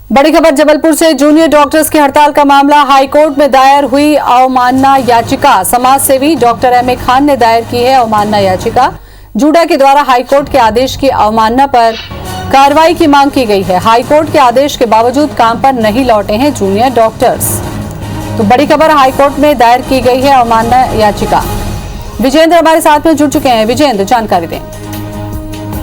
बड़ी खबर जबलपुर से। जूनियर डॉक्टर्स की हड़ताल का मामला हाईकोर्ट में दायर हुई अवमानना याचिका। समाज सेवी डॉक्टर एम ए खान ने दायर की है अवमानना याचिका। जूडा के द्वारा हाईकोर्ट के आदेश की अवमानना पर कार्रवाई की मांग की गई है। हाईकोर्ट के आदेश के बावजूद काम पर नहीं लौटे हैं जूनियर डॉक्टर्स। तो बड़ी खबर, हाईकोर्ट में दायर की गई है अवमानना याचिका। विजेंद्र हमारे साथ में जुड़ चुके हैं। विजेंद्र, जानकारी दें।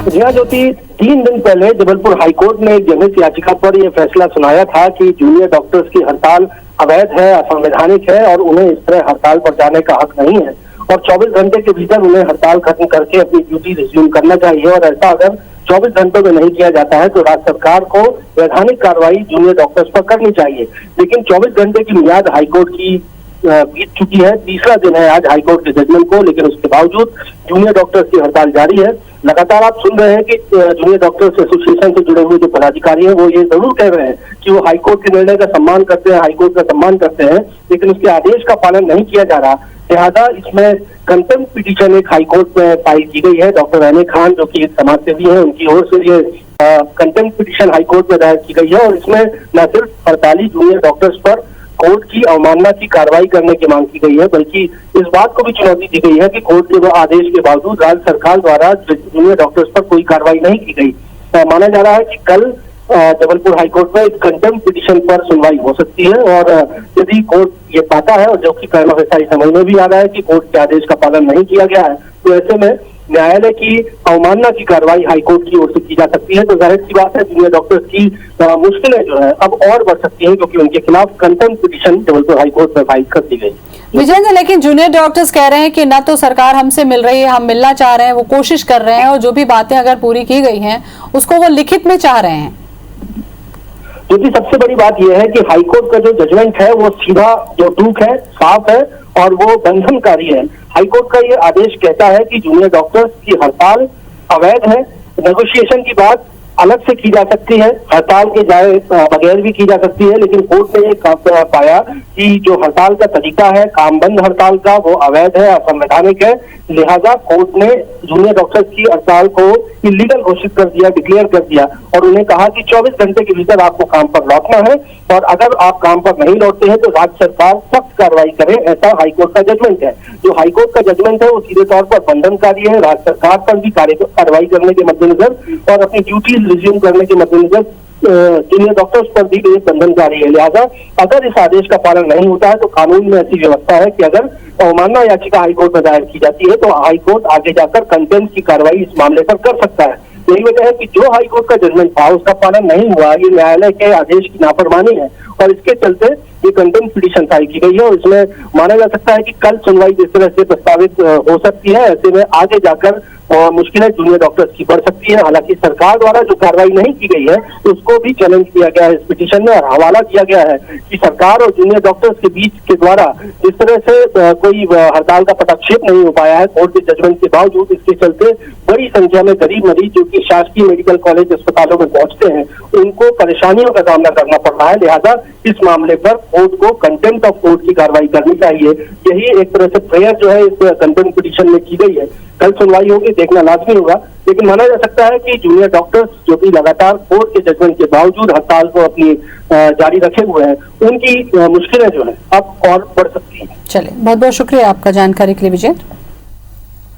जिया ज्योति, 3 दिन पहले जबलपुर हाईकोर्ट ने एक जनहित याचिका पर यह फैसला सुनाया था कि जूनियर डॉक्टर्स की हड़ताल अवैध है, असंवैधानिक है और उन्हें इस तरह हड़ताल पर जाने का हक नहीं है और 24 घंटे के भीतर उन्हें हड़ताल खत्म करके अपनी ड्यूटी रिज्यूम करना चाहिए। और ऐसा अगर 24 घंटों में नहीं किया जाता है तो राज्य सरकार को वैधानिक कार्रवाई जूनियर डॉक्टर्स पर करनी चाहिए। लेकिन 24 घंटे की मियाद हाईकोर्ट की बीत चुकी है। तीसरा दिन है आज हाईकोर्ट के जजमेंट को, लेकिन उसके बावजूद जूनियर डॉक्टर्स की हड़ताल जारी है। लगातार आप सुन रहे हैं कि जूनियर डॉक्टर्स एसोसिएशन से जुड़े हुए जो पदाधिकारी हैं वो ये जरूर कह रहे हैं कि वो हाईकोर्ट के निर्णय का सम्मान करते हैं, हाईकोर्ट का सम्मान करते हैं, लेकिन उसके आदेश का पालन नहीं किया जा रहा। लिहाजा इसमें कंटेम्प्ट पिटीशन एक हाईकोर्ट में फाइल की गई है। डॉक्टर एम ए खान जो कि एक समाज सेवी है, उनकी ओर से ये कंटेम्प्ट पिटीशन हाईकोर्ट में दायर की गई है और इसमें न सिर्फ 48 जूनियर डॉक्टर्स पर कोर्ट की अवमानना की कार्रवाई करने की मांग की गई है, बल्कि इस बात को भी चुनौती दी गई है कि कोर्ट के आदेश के बावजूद राज्य सरकार द्वारा जूनियर डॉक्टर्स पर कोई कार्रवाई नहीं की गई। माना जा रहा है कि कल जबलपुर हाईकोर्ट में एक कंटेम्प्ट पिटीशन पर सुनवाई हो सकती है और यदि कोर्ट ये पाता है और जो कि प्रिमा फेसाई समझ में भी आ रहा है कि कोर्ट के आदेश का पालन नहीं किया गया है, तो ऐसे में न्यायालय की अवमानना की कार्रवाई हाईकोर्ट की ओर से की जा सकती है। तो जाहिर सी बात है जूनियर डॉक्टर्स की मुश्किलें जो है अब और बढ़ सकती हैं, क्योंकि उनके खिलाफ कंटेम्प्ट पिटीशन जबलपुर हाईकोर्ट में फाइल कर दी गई। विजेंद्र, लेकिन जूनियर डॉक्टर्स कह रहे हैं कि न तो सरकार हमसे मिल रही है, हम मिलना चाह रहे हैं, वो कोशिश कर रहे हैं और जो भी बातें अगर पूरी की गई हैं उसको वो लिखित में चाह रहे हैं। क्योंकि सबसे बड़ी बात यह है कि हाईकोर्ट का जो जजमेंट है वो सीधा जो टूक है, साफ है और वो बंधनकारी है। हाईकोर्ट का ये आदेश कहता है कि जूनियर डॉक्टर्स की हड़ताल अवैध है। नेगोशिएशन की बात अलग से की जा सकती है, हड़ताल के जाए बगैर भी की जा सकती है, लेकिन कोर्ट ने ये पाया कि जो हड़ताल का तरीका है काम बंद हड़ताल का, वो अवैध है, असंवैधानिक है। लिहाजा कोर्ट ने जूनियर डॉक्टर्स की हड़ताल को इलीगल घोषित कर दिया, डिक्लेयर कर दिया और उन्हें कहा कि 24 घंटे के भीतर आपको काम पर लौटना है और अगर आप काम पर नहीं लौटते हैं तो राज्य सरकार सख्त कार्रवाई करे। ऐसा हाईकोर्ट का जजमेंट है। जो हाईकोर्ट का जजमेंट है वो सीधे तौर पर बंधनकारी है, राज्य सरकार पर भी कार्रवाई करने के मद्देनजर और अपनी ड्यूटी रिज्यूम करने के मद्देनजर जूनियर डॉक्टर्स पर भी ये बंधनकारी है। लिहाजा अगर इस आदेश का पालन नहीं होता है तो कानून में ऐसी व्यवस्था है कि अगर अवमानना याचिका हाईकोर्ट में दायर की जाती है तो हाईकोर्ट आगे जाकर कंटेम्प्ट की कार्रवाई इस मामले पर कर सकता है। यही वजह है कि जो हाईकोर्ट का जजमेंट था उसका पालन नहीं हुआ, ये न्यायालय के आदेश की नाफरमानी है और इसके चलते ये कंटेम्प्ट पिटीशन फाइल की गई है और इसमें माना जा सकता है कि कल सुनवाई जिस तरह से प्रस्तावित हो सकती है, ऐसे में आगे जाकर मुश्किलें जूनियर डॉक्टर्स की बढ़ सकती है। हालांकि सरकार द्वारा जो कार्रवाई नहीं की गई है उसको भी चैलेंज किया गया है इस पिटीशन में और हवाला दिया गया है कि सरकार और जूनियर डॉक्टर्स के बीच के द्वारा जिस तरह से कोई हड़ताल का पटाक्षेप नहीं हो पाया है कोर्ट के जजमेंट के बावजूद, इसके चलते बड़ी संख्या में गरीब मरीज जो कि शासकीय मेडिकल कॉलेज अस्पतालों में पहुंचते हैं उनको परेशानियों का सामना करना पड़ रहा है। लिहाजा इस मामले पर कोर्ट को कंटेम्प्ट ऑफ कोर्ट की कार्रवाई करनी चाहिए। यही एक तरह से प्रेयर जो है इस कंटेम्प्ट पिटीशन में की गई है। कल सुनवाई होगी, देखना लाजमी होगा, लेकिन माना जा सकता है कि जूनियर डॉक्टर्स जो कि लगातार कोर्ट के जजमेंट के बावजूद हड़ताल को अपनी जारी रखे हुए हैं, उनकी मुश्किलें जो है अब और बढ़ सकती हैं। चलिए, बहुत बहुत शुक्रिया आपका जानकारी के लिए विजय।